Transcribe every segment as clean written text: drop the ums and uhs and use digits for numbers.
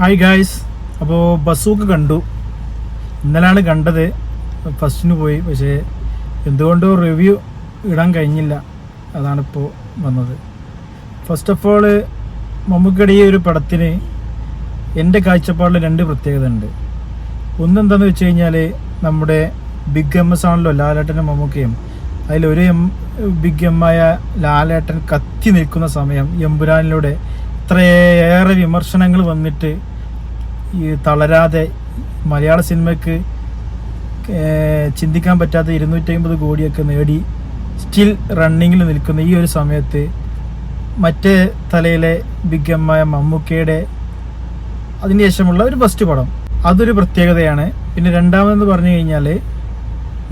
Hi guys. അപ്പോൾ ബസൂക്ക് കണ്ടു. ഇന്നലെയാണ് കണ്ടത്. ഫസ്റ്റിന് പോയി, പക്ഷേ എന്തുകൊണ്ടോ റിവ്യൂ ഇടാൻ കഴിഞ്ഞില്ല. അതാണിപ്പോൾ വന്നത്. ഫസ്റ്റ് ഓഫ് ഓൾ, മമ്മൂക്കയുടെ ഈ ഒരു പടത്തിന് എൻ്റെ കാഴ്ചപ്പാടിൽ രണ്ട് പ്രത്യേകത ഉണ്ട്. ഒന്നെന്താണെന്ന് വെച്ച് കഴിഞ്ഞാൽ, നമ്മുടെ ബിഗ് എം എസ് ആണല്ലോ ലാലേട്ടനും മമ്മൂക്കയും. അതിലൊരു ബിഗ് എം ആയ ലാലേട്ടൻ കത്തി നിൽക്കുന്ന സമയം എമ്പുരാനിലൂടെ ഇത്രയേറെ വിമർശനങ്ങൾ വന്നിട്ട് ഈ തളരാതെ മലയാള സിനിമയ്ക്ക് ചിന്തിക്കാൻ പറ്റാത്ത 250 കോടിയൊക്കെ നേടി സ്റ്റിൽ റണ്ണിങ്ങിൽ നിൽക്കുന്ന ഈ ഒരു സമയത്ത് മറ്റേ തലയിലെ ബിഗ് എം ആയ മമ്മൂക്കയുടെ അതിന് ശേഷമുള്ള ഒരു ഫസ്റ്റ് പടം, അതൊരു പ്രത്യേകതയാണ്. പിന്നെ രണ്ടാമതെന്ന് പറഞ്ഞു കഴിഞ്ഞാൽ,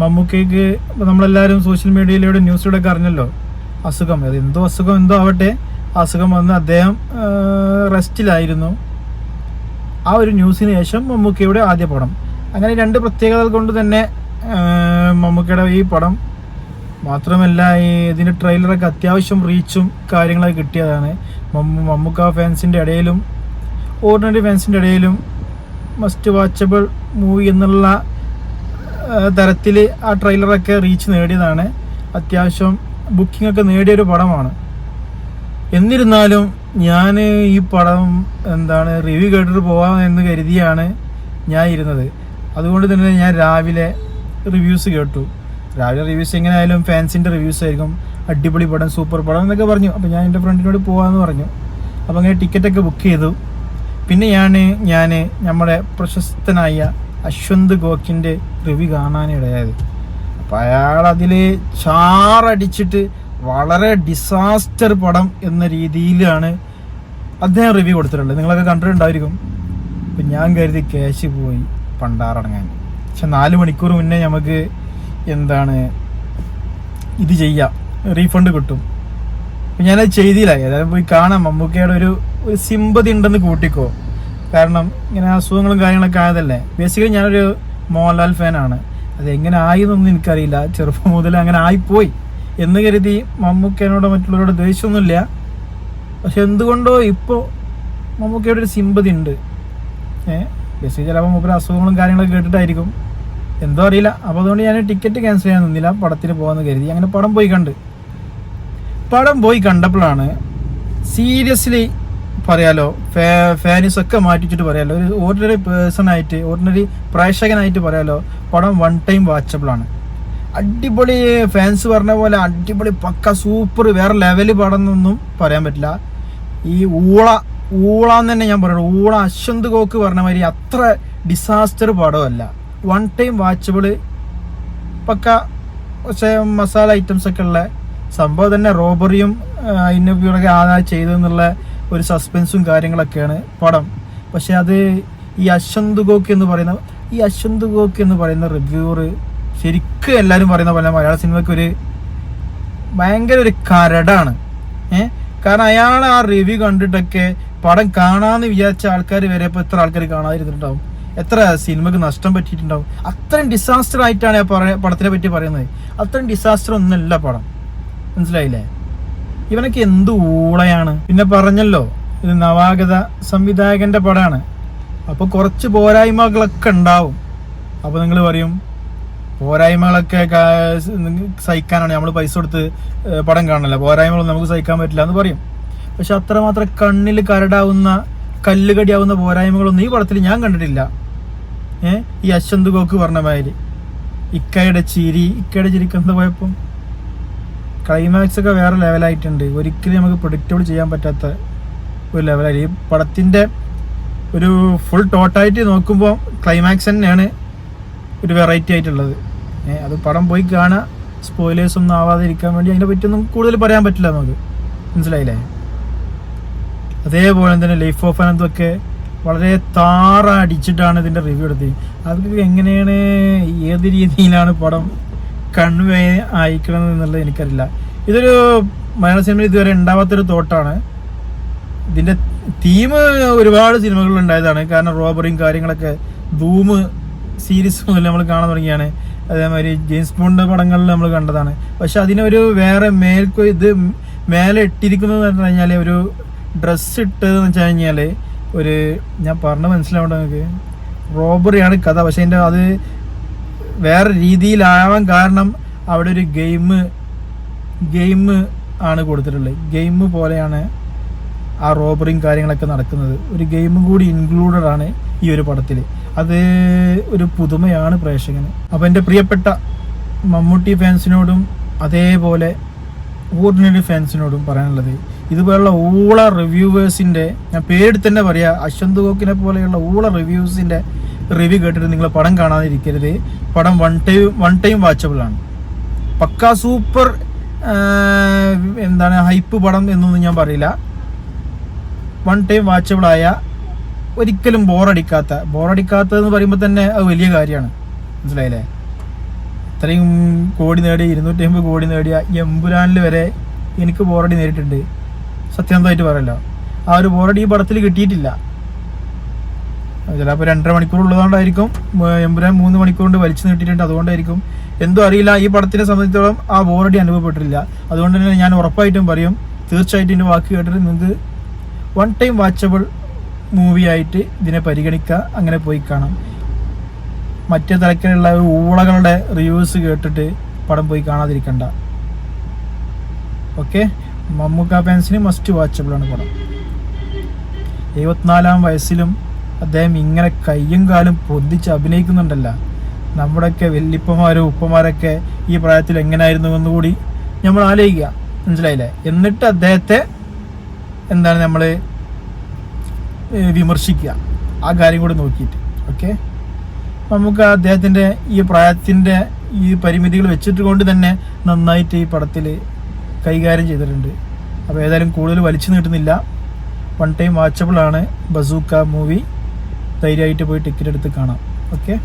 മമ്മൂക്കയ്ക്ക് നമ്മളെല്ലാവരും സോഷ്യൽ മീഡിയയിലൂടെ ന്യൂസിലൂടെയൊക്കെ അറിഞ്ഞല്ലോ, അസുഖം, അത് എന്തോ ആവട്ടെ, അസുഖം വന്ന് അദ്ദേഹം റെസ്റ്റിലായിരുന്നു. ആ ഒരു ന്യൂസിന് ശേഷം മമ്മൂക്കയുടെ ആദ്യ പടം. അങ്ങനെ രണ്ട് പ്രത്യേകതകൾ കൊണ്ട് തന്നെ മമ്മൂക്കയുടെ ഈ പടം മാത്രമല്ല, ഇതിൻ്റെ ട്രെയിലറൊക്കെ അത്യാവശ്യം റീച്ചും കാര്യങ്ങളൊക്കെ കിട്ടിയതാണ്. മമ്മൂക്ക ഫാൻസിൻ്റെ ഇടയിലും ഓർഡിനറി ഫാൻസിൻ്റെ ഇടയിലും മസ്റ്റ് വാച്ചബിൾ മൂവി എന്നുള്ള തരത്തിൽ ആ ട്രെയിലറൊക്കെ റീച്ച് നേടിയതാണ്. അത്യാവശ്യം ബുക്കിംഗ് ഒക്കെ നേടിയൊരു പടമാണ്. എന്നിരുന്നാലും ഞാൻ ഈ പടം റിവ്യൂ കേട്ടിട്ട് പോകാമെന്ന് കരുതിയാണ് ഞാൻ ഇരുന്നത്. അതുകൊണ്ട് തന്നെ ഞാൻ രാവിലെ റിവ്യൂസ് കേട്ടു. രാവിലെ റിവ്യൂസ് എങ്ങനെയായാലും ഫാൻസിൻ്റെ റിവ്യൂസ് ആയിരിക്കും. അടിപൊളി പടം, സൂപ്പർ പടം എന്നൊക്കെ പറഞ്ഞു. അപ്പോൾ ഞാൻ എൻ്റെ ഫ്രണ്ടിനോട് പോകാമെന്ന് പറഞ്ഞു. അപ്പോൾ അങ്ങനെ ടിക്കറ്റൊക്കെ ബുക്ക് ചെയ്തു. പിന്നെ ഞാൻ നമ്മുടെ പ്രശസ്തനായ അശ്വന്ത് ഗോക്കിൻ്റെ റിവ്യൂ കാണാനിടയായത്. അപ്പോൾ അയാൾ അതിൽ ചാറടിച്ചിട്ട് വളരെ ഡിസാസ്റ്റർ പടം എന്ന രീതിയിലാണ് അദ്ദേഹം റിവ്യൂ കൊടുത്തിട്ടുള്ളത്. നിങ്ങളൊക്കെ കണ്ടിട്ടുണ്ടായിരിക്കും. അപ്പം ഞാൻ കരുതി ക്യാഷ് പോയി പണ്ടാറടങ്ങാൻ. പക്ഷെ 4 മണിക്കൂർ മുന്നേ നമുക്ക് ഇത് ചെയ്യാം, റീഫണ്ട് കിട്ടും. അപ്പം ഞാനത് ചെയ്തില്ല. ഏതായാലും പോയി കാണാം. മമ്മൂക്കയുടെ ഒരു സിമ്പതി ഉണ്ടെന്ന് കൂട്ടിക്കോ. കാരണം ഇങ്ങനെ അസുഖങ്ങളും കാര്യങ്ങളൊക്കെ ആയതല്ലേ. ബേസിക്കലി ഞാനൊരു മോഹൻലാൽ ഫാനാണ്. അതെങ്ങനെ ആയെന്നൊന്നും എനിക്കറിയില്ല. ചെറുപ്പം മുതൽ അങ്ങനെ ആയിപ്പോയി എന്ന് കരുതി മമ്മൂക്കനോടോ മറ്റുള്ളവരോട് ദേഷ്യമൊന്നുമില്ല. പക്ഷെ എന്തുകൊണ്ടോ ഇപ്പോൾ മമ്മൂക്കയുടെ ഒരു സിമ്പതി ഉണ്ട്. ബേസിക്കലി ചിലപ്പോൾ മൂപ്പര് അസുഖങ്ങളും കാര്യങ്ങളൊക്കെ കേട്ടിട്ടായിരിക്കും, എന്തോ അറിയില്ല. അപ്പോൾ അതുകൊണ്ട് ഞാൻ ടിക്കറ്റ് ക്യാൻസൽ ചെയ്യാൻ നിന്നില്ല, പടത്തിന് പോകാമെന്ന് കരുതി. അങ്ങനെ പടം പോയി കണ്ടപ്പോഴാണ് സീരിയസ്ലി പറയാലോ, ഫാൻസൊക്കെ മാറ്റിച്ചിട്ട് പറയാലോ, ഒരു ഓർഡിനറി പ്രേക്ഷകനായിട്ട് പറയാലോ, പടം 1 ടൈം വാച്ചബിളാണ്. അടിപൊളി, ഫാൻസ് പറഞ്ഞ പോലെ അടിപൊളി, പക്ക സൂപ്പർ, വേറെ ലെവല് പടം എന്നൊന്നും പറയാൻ പറ്റില്ല. ഈ ഊളാന്ന് തന്നെ ഞാൻ പറയുള്ളൂ. ഊള അശ്വന്ത് ഗോക്ക് പറഞ്ഞ മാതിരി അത്ര ഡിസാസ്റ്റർ പടമല്ല. 1 ടൈം വാച്ചബിള്, പക്ക. പക്ഷേ മസാല ഐറ്റംസ് ഒക്കെ ഉള്ള സംഭവം തന്നെ. റോബറിയും ഇന്നൊക്കെ ആദ്യം ചെയ്തെന്നുള്ള ഒരു സസ്പെൻസും കാര്യങ്ങളൊക്കെയാണ് പടം. പക്ഷെ അത് ഈ അശ്വന്ത് ഗോക്ക് എന്ന് പറയുന്ന റിവ്യൂവർ ശരിക്കും എല്ലാവരും പറയുന്ന പോലെ മലയാള സിനിമയ്ക്ക് ഒരു ഭയങ്കര ഒരു കരടാണ്. കാരണം അയാൾ ആ റിവ്യൂ കണ്ടിട്ടൊക്കെ പടം കാണാമെന്ന് വിചാരിച്ച ആൾക്കാർ വരെ ഇപ്പോൾ എത്ര ആൾക്കാർ കാണാതിരുന്നിട്ടുണ്ടാവും, എത്ര സിനിമക്ക് നഷ്ടം പറ്റിയിട്ടുണ്ടാവും. അത്രയും ഡിസാസ്റ്റർ ആയിട്ടാണ് പടത്തിനെ പറ്റി പറയുന്നത്. അത്രയും ഡിസാസ്റ്റർ ഒന്നല്ല പടം, മനസ്സിലായില്ലേ? ഇവനൊക്കെ എന്ത് ഊളയാണ്. പിന്നെ പറഞ്ഞല്ലോ, ഇത് നവാഗത സംവിധായകന്റെ പടമാണ്. അപ്പോൾ കുറച്ച് പോരായ്മകളൊക്കെ ഉണ്ടാവും. അപ്പോൾ നിങ്ങൾ പറയും, പോരായ്മകളൊക്കെ സഹിക്കാനാണ് നമ്മൾ പൈസ കൊടുത്ത് പടം കാണണല്ലോ, പോരായ്മകളൊന്നും നമുക്ക് സഹിക്കാൻ പറ്റില്ല എന്ന് പറയും. പക്ഷെ അത്രമാത്രം കണ്ണിൽ കരടാവുന്ന, കല്ലുകടിയാവുന്ന പോരായ്മകളൊന്നും ഈ പടത്തിൽ ഞാൻ കണ്ടിട്ടില്ല. ഈ അശ്വന്ത് ഗോക്ക് പറഞ്ഞ മാതിരി ഇക്കയുടെ ചിരിക്ക് എന്താ കുഴപ്പം? ക്ലൈമാക്സ് ഒക്കെ വേറെ ലെവലായിട്ടുണ്ട്. ഒരിക്കലും നമുക്ക് പ്രൊഡിക്റ്റബിൾ ചെയ്യാൻ പറ്റാത്ത ഒരു ലെവലായി. ഈ പടത്തിൻ്റെ ഒരു ഫുൾ ടോട്ടായിട്ട് നോക്കുമ്പോൾ ക്ലൈമാക്സ് തന്നെയാണ് ഒരു വെറൈറ്റി ആയിട്ടുള്ളത്. അത് പടം പോയി കാണാൻ, സ്പോയിലേഴ്സ് ഒന്നും ആവാതിരിക്കാൻ വേണ്ടി അതിനെ പറ്റിയൊന്നും കൂടുതൽ പറയാൻ പറ്റില്ല നമുക്ക്, മനസ്സിലായില്ലേ? അതേപോലെ തന്നെ ലൈഫ് ഓഫ് അനന്തൊക്കെ വളരെ താറടിച്ചിട്ടാണ് ഇതിൻ്റെ റിവ്യൂ എടുത്തത്. അതൊക്കെ എങ്ങനെയാണ്, ഏത് രീതിയിലാണ് പടം കൺവേ അയക്കണമെന്ന് എന്നുള്ളത് എനിക്കറിയില്ല. ഇതൊരു മലയാള സിനിമയിൽ ഇതുവരെ ഉണ്ടാവാത്തൊരു തോട്ടാണ്. ഇതിൻ്റെ തീം ഒരുപാട് സിനിമകളിൽ ഉണ്ടായതാണ്. കാരണം റോബറിയും കാര്യങ്ങളൊക്കെ ധൂം സീരീസ് മുതൽ നമ്മൾ കാണാൻ തുടങ്ങിയാണ്. അതേമാതിരി ജെയിംസ് ബോണ്ട് പടങ്ങളിൽ നമ്മൾ കണ്ടതാണ്. പക്ഷെ അതിനൊരു വേറെ മേലെ ഇട്ടിരിക്കുന്നത് എന്ന് പറഞ്ഞു കഴിഞ്ഞാൽ, ഒരു ഡ്രസ്സ് ഇട്ടതെന്ന് വെച്ച് കഴിഞ്ഞാൽ ഒരു ഞാൻ പറഞ്ഞ് മനസ്സിലാവേണ്ട നിങ്ങൾക്ക് റോബറിയാണ് കഥ. പക്ഷേ അതിൻ്റെ അത് വേറെ രീതിയിലാവാൻ കാരണം അവിടെ ഒരു ഗെയിം ആണ് കൊടുത്തിട്ടുള്ളത്. ഗെയിം പോലെയാണ് ആ റോബറിയും കാര്യങ്ങളൊക്കെ നടക്കുന്നത്. ഒരു ഗെയിമും കൂടി ഇൻക്ലൂഡഡ് ആണ് ഈ ഒരു പടത്തിൽ. അത് ഒരു പുതുമയാണ് പ്രേക്ഷകന്. അപ്പോൾ എൻ്റെ പ്രിയപ്പെട്ട മമ്മൂട്ടി ഫാൻസിനോടും അതേപോലെ ഓർഡിനറി ഫാൻസിനോടും പറയാനുള്ളത്, ഇതുപോലുള്ള ഊള റിവ്യൂവേഴ്സിൻ്റെ, ഞാൻ പേര് തന്നെ പറയാം, അശ്വന്ത് ഗോക്കിനെ പോലെയുള്ള ഊള റിവ്യൂസിൻ്റെ റിവ്യൂ കേട്ടിട്ട് നിങ്ങൾ പടം കാണാതിരിക്കരുത്. പടം വൺ ടൈം വാച്ചബിൾ ആണ്. പക്കാ സൂപ്പർ ഹൈപ്പ് പടം എന്നൊന്നും ഞാൻ പറയില്ല. വൺ ടൈം വാച്ചബിൾ ആയ, ഒരിക്കലും ബോറടിക്കാത്തതെന്ന് പറയുമ്പോൾ തന്നെ അത് വലിയ കാര്യമാണ്. മനസ്സിലായില്ലേ? ഇത്രയും കോടി നേടിയ 250 കോടി നേടിയ എമ്പുരാനിൽ വരെ എനിക്ക് ബോറടി നേരിട്ടുണ്ട്. സത്യസന്ധമായിട്ട് പറയല്ലോ, ആ ഒരു ബോറടി ഈ പടത്തിൽ കിട്ടിയിട്ടില്ല. ചിലപ്പോൾ 2.5 മണിക്കൂർ ഉള്ളതുകൊണ്ടായിരിക്കും, എമ്പുരാൻ 3 മണിക്കൂർ കൊണ്ട് വലിച്ചു നീട്ടിയിട്ടുണ്ട്, അതുകൊണ്ടായിരിക്കും, എന്തോ അറിയില്ല. ഈ പടത്തിനെ സംബന്ധിച്ചിടത്തോളം ആ ബോറടി അനുഭവപ്പെട്ടിട്ടില്ല. അതുകൊണ്ട് തന്നെ ഞാൻ ഉറപ്പായിട്ടും പറയും, തീർച്ചയായിട്ടും എൻ്റെ വാക്ക് കേട്ടിട്ട് നിങ്ങൾക്ക് വൺ ടൈം വാച്ചബിൾ മൂവി ആയിട്ട് ഇതിനെ പരിഗണിക്കുക, അങ്ങനെ പോയി കാണാം. മറ്റേ തരത്തിലുള്ള ഊളകളുടെ റിവ്യൂസ് കേട്ടിട്ട് പടം പോയി കാണാതിരിക്കണ്ട. ഓക്കെ, മമ്മൂക്ക ഫാൻസിന് മസ്റ്റ് വാച്ചബിൾ ആണ് പടം. 74-ാം വയസ്സിലും അദ്ദേഹം ഇങ്ങനെ കയ്യും കാലും പൊന്തിച്ച് അഭിനയിക്കുന്നുണ്ടല്ല. നമ്മുടെയൊക്കെ വല്യപ്പന്മാരും ഉപ്പമാരൊക്കെ ഈ പ്രായത്തിൽ എങ്ങനെയായിരുന്നു എന്നുകൂടി നമ്മൾ ആലോചിക്കുക. മനസ്സിലായില്ലേ? എന്നിട്ട് അദ്ദേഹത്തെ നമ്മൾ വിമർശിക്കുക, ആ കാര്യം കൂടി നോക്കിയിട്ട്. ഓക്കെ, നമുക്ക് അദ്ദേഹത്തിൻ്റെ ഈ പ്രായത്തിൻ്റെ ഈ പരിമിതികൾ വെച്ചിട്ട് കൊണ്ട് തന്നെ നന്നായിട്ട് ഈ പടത്തിൽ കൈകാര്യം ചെയ്തിട്ടുണ്ട്. അപ്പോൾ ഏതായാലും കൂടുതൽ വലിച്ചു നീട്ടുന്നില്ല, വൺ ടൈം വാച്ചബിൾ ആണ് ബസൂക്ക മൂവി. ധൈര്യമായിട്ട് പോയി ടിക്കറ്റ് എടുത്ത് കാണാം. ഓക്കെ.